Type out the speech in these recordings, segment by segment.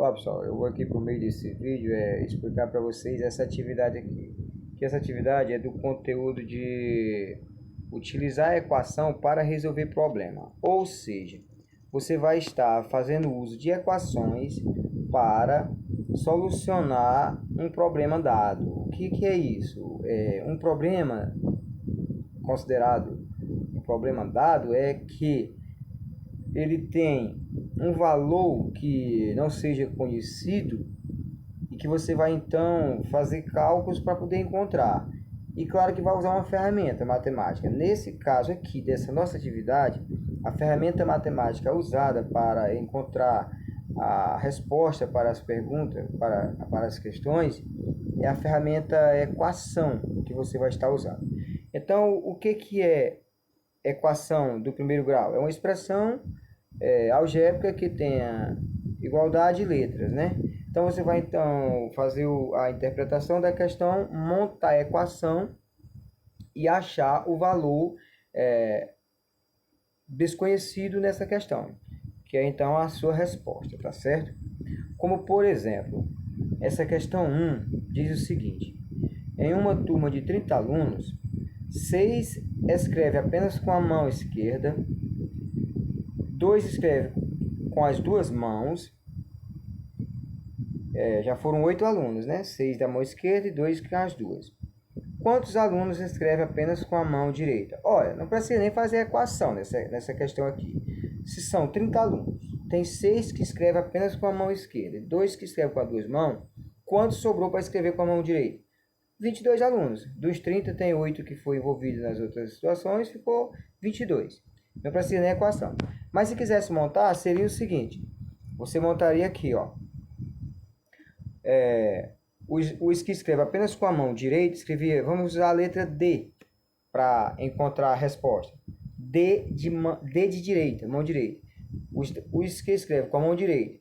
Olá pessoal, eu vou aqui por meio desse vídeo explicar para vocês essa atividade aqui. Que essa atividade é do conteúdo de utilizar a equação para resolver problema. Ou seja, você vai estar fazendo uso de equações para solucionar um problema dado. O que é isso? Um problema considerado um problema dado é que ele tem um valor que não seja conhecido e que você vai então fazer cálculos para poder encontrar. E claro que vai usar uma ferramenta matemática. Nesse caso aqui, dessa nossa atividade, a ferramenta matemática usada para encontrar a resposta para as perguntas, para as questões, é a ferramenta equação que você vai estar usando. Então, o que é equação do primeiro grau? É uma expressão algébrica que tenha igualdade de letras, né? Então você vai então fazer a interpretação da questão, montar a equação e achar o valor desconhecido nessa questão, que é então a sua resposta, tá certo? Como por exemplo, essa questão 1 diz o seguinte: em uma turma de 30 alunos, 6 escreve apenas com a mão esquerda, 2 escreve com as duas mãos. Já foram 8 alunos, né? 6 da mão esquerda e 2 com as duas. Quantos alunos escrevem apenas com a mão direita? Olha, não precisa nem fazer a equação nessa questão aqui. Se são 30 alunos, tem 6 que escrevem apenas com a mão esquerda e 2 que escrevem com as duas mãos, quanto sobrou para escrever com a mão direita? 22 alunos. Dos 30, tem 8 que foram envolvidos nas outras situações, ficou 22. Não precisa nem equação. Mas se quisesse montar, seria o seguinte: você montaria aqui, ó. Os que escrevem apenas com a mão direita, escrevia, vamos usar a letra D para encontrar a resposta. D de direita, mão direita. Os que escrevem com a mão direita,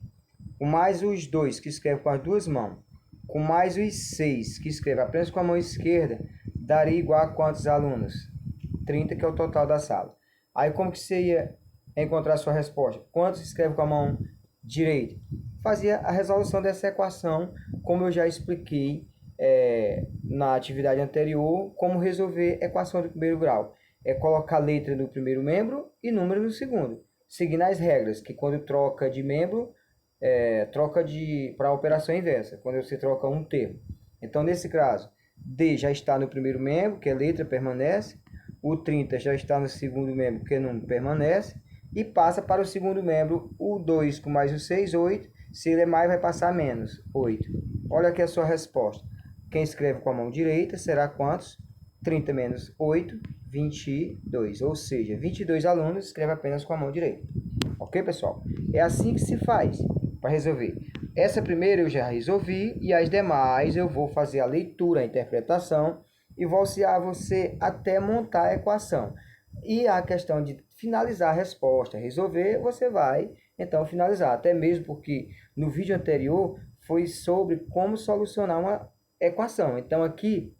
com mais os 2 que escrevem com as duas mãos, com mais os 6 que escrevem apenas com a mão esquerda, daria igual a quantos alunos? 30, que é o total da sala. Aí como que você ia encontrar a sua resposta? Quantos escrevem com a mão direita? Fazia a resolução dessa equação, como eu já expliquei na atividade anterior, como resolver equação do primeiro grau. É colocar letra no primeiro membro e número no segundo, seguindo as regras, que quando troca de membro, troca para a operação inversa, quando você troca um termo. Então, nesse caso, D já está no primeiro membro, que é letra, permanece. O 30 já está no segundo membro, que é número, permanece. E passa para o segundo membro, o 2 com mais o 6, 8. Se ele é mais, vai passar menos, 8. Olha aqui a sua resposta. Quem escreve com a mão direita será quantos? 30 menos 8, 22. Ou seja, 22 alunos escrevem apenas com a mão direita. Ok, pessoal? É assim que se faz para resolver. Essa primeira eu já resolvi e as demais eu vou fazer a leitura, a interpretação e vou auxiliar você até montar a equação. E a questão de finalizar a resposta, resolver, você vai então finalizar. Até mesmo porque no vídeo anterior foi sobre como solucionar uma equação. Então aqui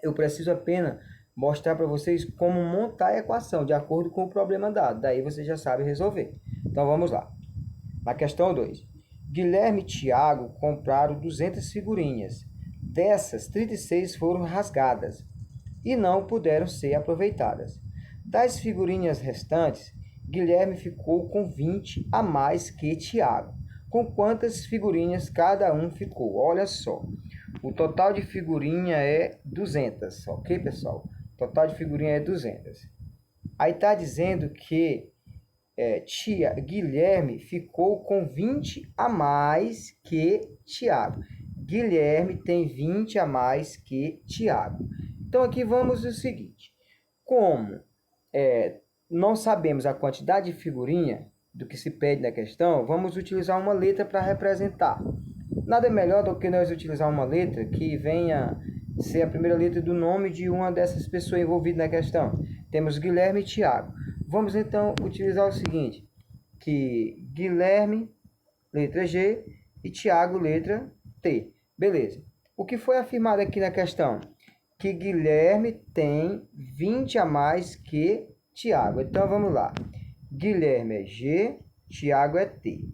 eu preciso apenas mostrar para vocês como montar a equação de acordo com o problema dado. Daí você já sabe resolver. Então vamos lá. Na questão 2. Guilherme e Tiago compraram 200 figurinhas. Dessas, 36 foram rasgadas e não puderam ser aproveitadas. Das figurinhas restantes, Guilherme ficou com 20 a mais que Tiago. Com quantas figurinhas cada um ficou? Olha só, o total de figurinha é 200, ok, pessoal? O total de figurinha é 200. Aí está dizendo que Guilherme ficou com 20 a mais que Tiago. Guilherme tem 20 a mais que Tiago. Então aqui vamos o seguinte: como não sabemos a quantidade de figurinha do que se pede na questão, vamos utilizar uma letra para representar. Nada melhor do que nós utilizar uma letra que venha ser a primeira letra do nome de uma dessas pessoas envolvidas na questão. Temos Guilherme e Tiago. Vamos então utilizar o seguinte, que Guilherme, letra G, e Tiago, letra T. Beleza. O que foi afirmado aqui na questão? Que Guilherme tem 20 a mais que Tiago. Então, vamos lá. Guilherme é G, Tiago é T.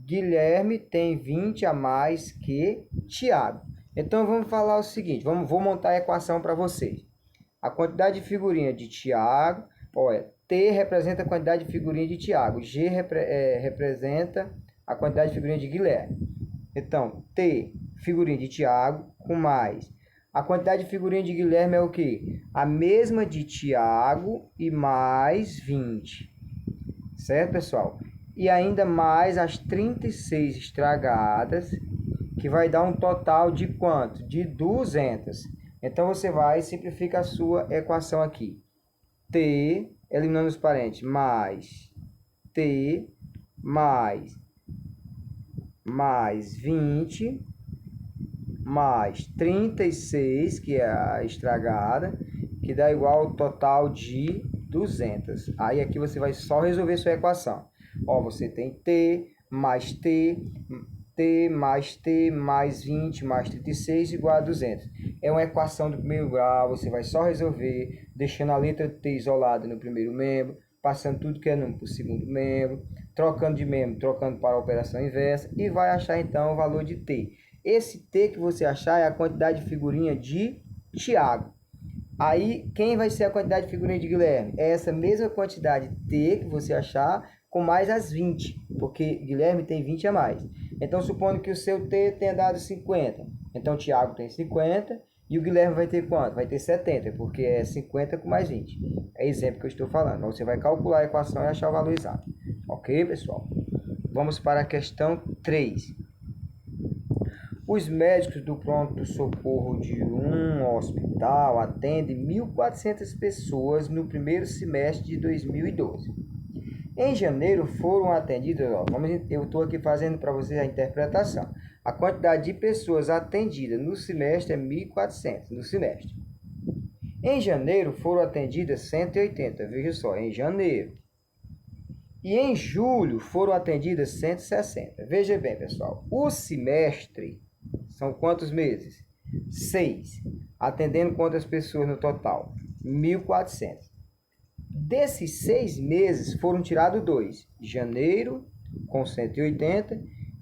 Guilherme tem 20 a mais que Tiago. Então, vamos falar o seguinte, vou montar a equação para vocês. A quantidade de figurinha de Tiago, olha, T representa a quantidade de figurinha de Tiago, G representa a quantidade de figurinha de Guilherme. Então, T, figurinha de Tiago, com mais. A quantidade de figurinha de Guilherme é o quê? A mesma de Tiago e mais 20. Certo, pessoal? E ainda mais as 36 estragadas, que vai dar um total de quanto? De 200. Então, você vai simplificar a sua equação aqui. T, eliminando os parentes, mais T, mais 20, mais 36, que é a estragada, que dá igual ao total de 200. Aí aqui você vai só resolver sua equação. Ó, você tem T mais T, T mais 20 mais 36 igual a 200. É uma equação do primeiro grau, você vai só resolver, deixando a letra T isolada no primeiro membro, passando tudo que é número para o segundo membro, trocando de membro, trocando para a operação inversa, e vai achar então o valor de T. Esse T que você achar é a quantidade de figurinha de Tiago. Aí, quem vai ser a quantidade de figurinha de Guilherme? É essa mesma quantidade T que você achar, com mais as 20, porque Guilherme tem 20 a mais. Então, supondo que o seu T tenha dado 50. Então, o Tiago tem 50 e o Guilherme vai ter quanto? Vai ter 70, porque é 50 com mais 20. É exemplo que eu estou falando. Então, você vai calcular a equação e achar o valor exato. Ok, pessoal? Vamos para a questão 3. Os médicos do pronto-socorro de um hospital atendem 1.400 pessoas no primeiro semestre de 2012. Em janeiro foram atendidas, eu estou aqui fazendo para vocês a interpretação. A quantidade de pessoas atendidas no semestre é 1.400 no semestre. Em janeiro foram atendidas 180, veja só, em janeiro. E em julho foram atendidas 160. Veja bem, pessoal, o semestre são quantos meses? 6. Atendendo quantas pessoas no total? 1.400. Desses 6 meses foram tirados 2. Janeiro com 180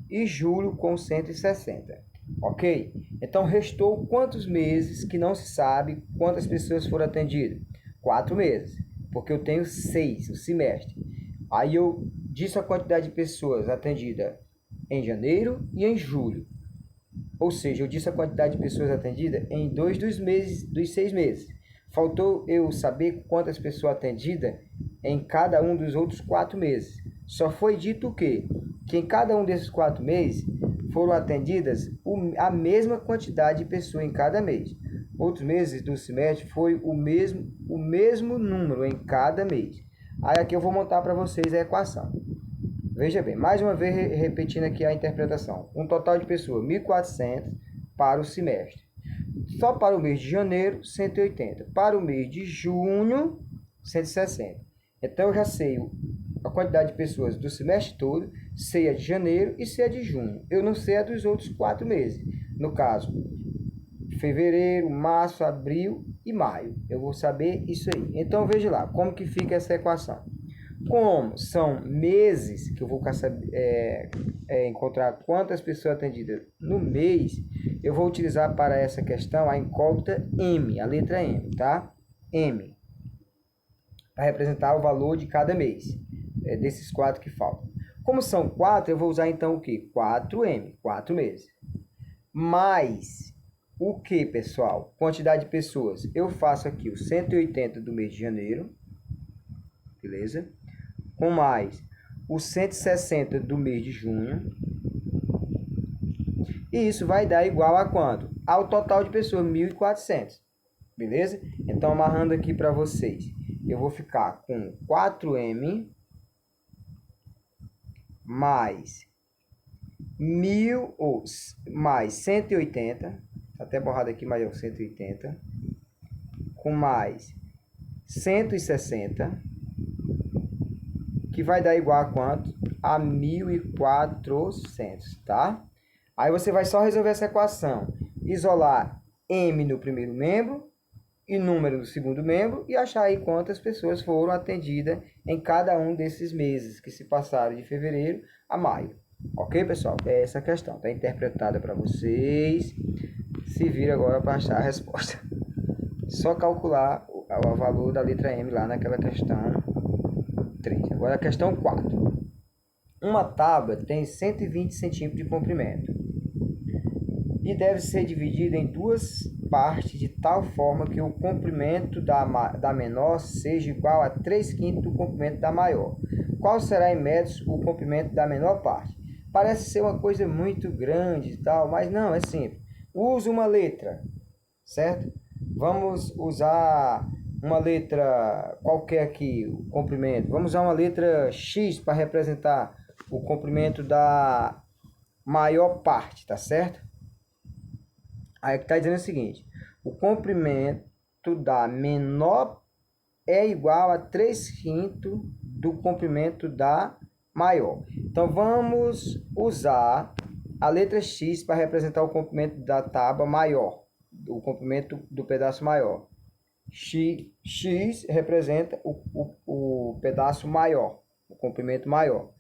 e julho com 160. Ok? Então, restou quantos meses que não se sabe quantas pessoas foram atendidas? 4 meses. Porque eu tenho 6, o semestre. Aí eu disse a quantidade de pessoas atendidas em janeiro e em julho. Ou seja, eu disse a quantidade de pessoas atendidas em 2 dos 6 meses. Faltou eu saber quantas pessoas atendidas em cada um dos outros 4 meses. Só foi dito o quê? Que em cada um desses 4 meses foram atendidas a mesma quantidade de pessoas em cada mês. Outros meses do semestre foi o mesmo número em cada mês. Aí aqui eu vou montar para vocês a equação. Veja bem, mais uma vez repetindo aqui a interpretação. Um total de pessoas, 1.400 para o semestre. Só para o mês de janeiro, 180. Para o mês de junho, 160. Então, eu já sei a quantidade de pessoas do semestre todo, sei a de janeiro e sei a de junho. Eu não sei a dos outros 4 meses. No caso, fevereiro, março, abril e maio. Eu vou saber isso aí. Então, veja lá, como que fica essa equação. Como são meses que eu vou encontrar quantas pessoas atendidas no mês, eu vou utilizar para essa questão a incógnita M, a letra M, tá? M, para representar o valor de cada mês, desses 4 que faltam. Como são 4, eu vou usar então o quê? 4M, 4 meses. Mais o que, pessoal? Quantidade de pessoas. Eu faço aqui o 180 do mês de janeiro, beleza? Com mais o 160 do mês de junho. E isso vai dar igual a quanto? Ao total de pessoas, 1.400. Beleza? Então, amarrando aqui para vocês, eu vou ficar com 4M mais 180. Tá até borrado aqui, mas é o 180. Com mais 160. Que vai dar igual a quanto? A 1.400, tá? Aí você vai só resolver essa equação. Isolar M no primeiro membro e número no segundo membro e achar aí quantas pessoas foram atendidas em cada um desses meses que se passaram de fevereiro a maio. Ok, pessoal? É essa a questão. Está interpretada para vocês. Se vira agora para achar a resposta. Só calcular o valor da letra M lá naquela questão 3. Agora a questão 4. Uma tábua tem 120 centímetros de comprimento e deve ser dividida em duas partes de tal forma que o comprimento da menor seja igual a 3/5 do comprimento da maior. Qual será em metros o comprimento da menor parte? Parece ser uma coisa muito grande e tal, mas não, é simples. Use uma letra, certo? Vamos usar uma letra qualquer aqui, o comprimento. Vamos usar uma letra X para representar o comprimento da maior parte, tá certo? Aí que está dizendo o seguinte: o comprimento da menor é igual a 3/5 do comprimento da maior. Então, vamos usar a letra X para representar o comprimento da tábua maior, o comprimento do pedaço maior. X representa o pedaço maior, o comprimento maior.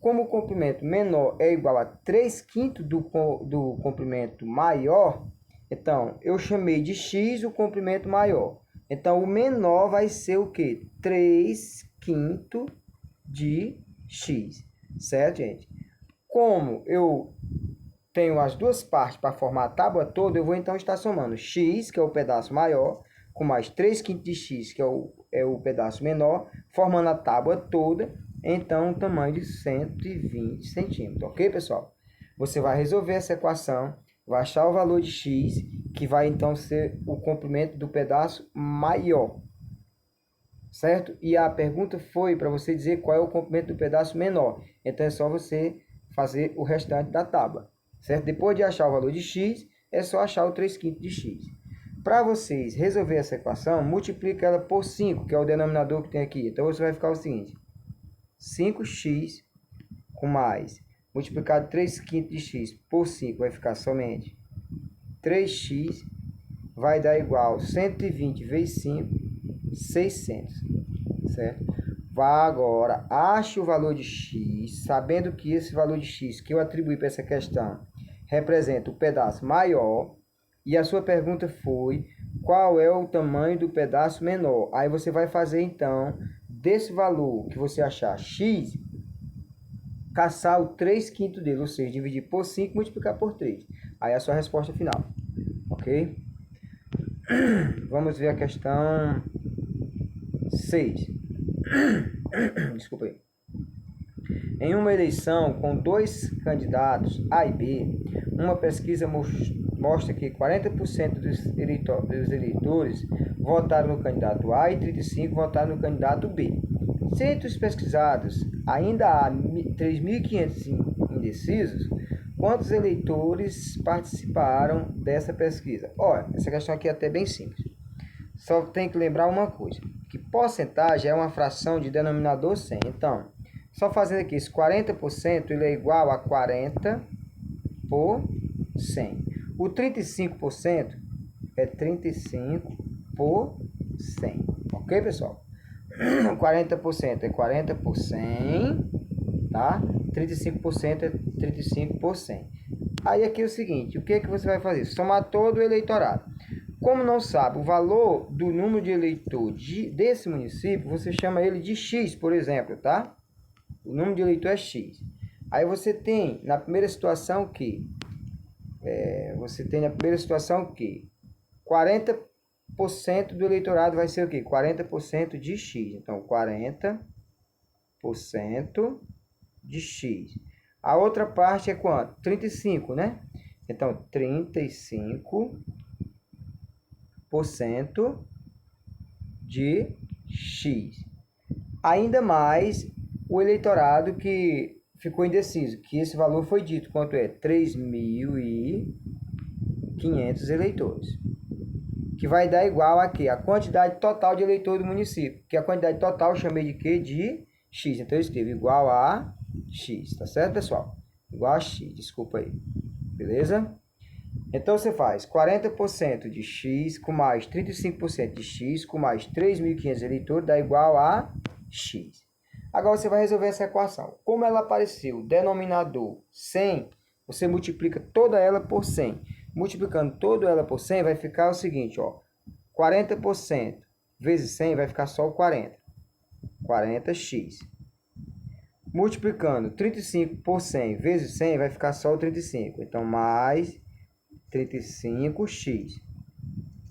Como o comprimento menor é igual a 3/5 do comprimento maior, então eu chamei de X o comprimento maior. Então o menor vai ser o quê? 3/5 de X. Certo, gente? Como eu tenho as duas partes para formar a tábua toda, eu vou então estar somando X, que é o pedaço maior, com mais 3/5 de X, que é o pedaço menor, formando a tábua toda, então um tamanho de 120 centímetros. Ok, pessoal? Você vai resolver essa equação, vai achar o valor de X, que vai então ser o comprimento do pedaço maior. Certo? E a pergunta foi para você dizer qual é o comprimento do pedaço menor. Então é só você fazer o restante da tábua. Certo? Depois de achar o valor de X, é só achar o 3/5 de X. Para vocês resolver essa equação, multiplica ela por 5, que é o denominador que tem aqui. Então você vai ficar o seguinte: 5x com mais multiplicado 3/5 de x por 5 vai ficar somente 3x, vai dar igual 120 vezes 5, 600, certo? Vá agora, ache o valor de x, sabendo que esse valor de x que eu atribuí para essa questão representa o pedaço maior, e a sua pergunta foi qual é o tamanho do pedaço menor. Aí você vai fazer então, desse valor que você achar x, caçar o 3/5 dele, ou seja, dividir por 5 e multiplicar por 3. Aí é a sua resposta final, ok? Vamos ver a questão 6. Desculpa aí. Em uma eleição com dois candidatos, A e B, uma pesquisa mostra que 40% dos eleitores votaram no candidato A e 35% votaram no candidato B. Se entre os pesquisados ainda há 3.500 indecisos, quantos eleitores participaram dessa pesquisa? Olha, essa questão aqui é até bem simples. Só tem que lembrar uma coisa, que porcentagem é uma fração de denominador 100. Então, só fazendo aqui, esse 40% ele é igual a 40 por 100. O 35% é 35 por 100. Ok, pessoal? 40% é 40 por 100, tá? 35% é 35 por 100. Aí aqui é o seguinte, o que é que você vai fazer? Somar todo o eleitorado. Como não sabe o valor do número de eleitores desse município, você chama ele de X, por exemplo, tá? O número de eleitor é X. Aí você tem na primeira situação que 40% do eleitorado vai ser o quê? 40% de X. Então, 40% de X. A outra parte é quanto? 35, né? Então, 35% de X. Ainda mais o eleitorado que ficou indeciso, que esse valor foi dito, quanto é? 3.500 eleitores. Que vai dar igual a quê? A quantidade total de eleitores do município. Que a quantidade total eu chamei de quê? De X. Então eu escrevo igual a X. Tá certo, pessoal? Igual a X, desculpa aí. Beleza? Então você faz 40% de X com mais 35% de X com mais 3.500 eleitores dá igual a X. Agora você vai resolver essa equação. Como ela apareceu, denominador 100, você multiplica toda ela por 100. Multiplicando toda ela por 100, vai ficar o seguinte, ó. 40% vezes 100 vai ficar só o 40. 40x. Multiplicando 35 por 100 vezes 100 vai ficar só o 35. Então, mais 35x.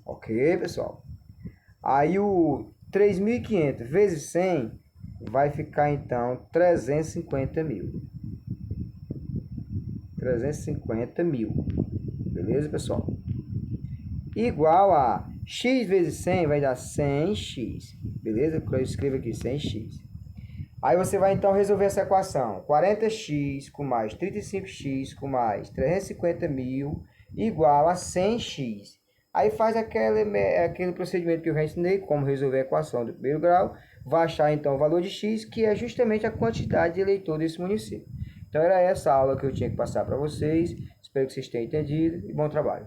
Ok, pessoal? Aí o 3.500 vezes 100 vai ficar, então, 350 mil. 350 mil. Beleza, pessoal? Igual a x vezes 100 vai dar 100x. Beleza? Eu escrevo aqui 100x. Aí você vai, então, resolver essa equação. 40x com mais 35x com mais 350 mil igual a 100x. Aí faz aquele procedimento que eu já ensinei, como resolver a equação do primeiro grau. Vai achar, então, o valor de x, que é justamente a quantidade de eleitor desse município. Então, era essa aula que eu tinha que passar para vocês. Espero que vocês tenham entendido e bom trabalho.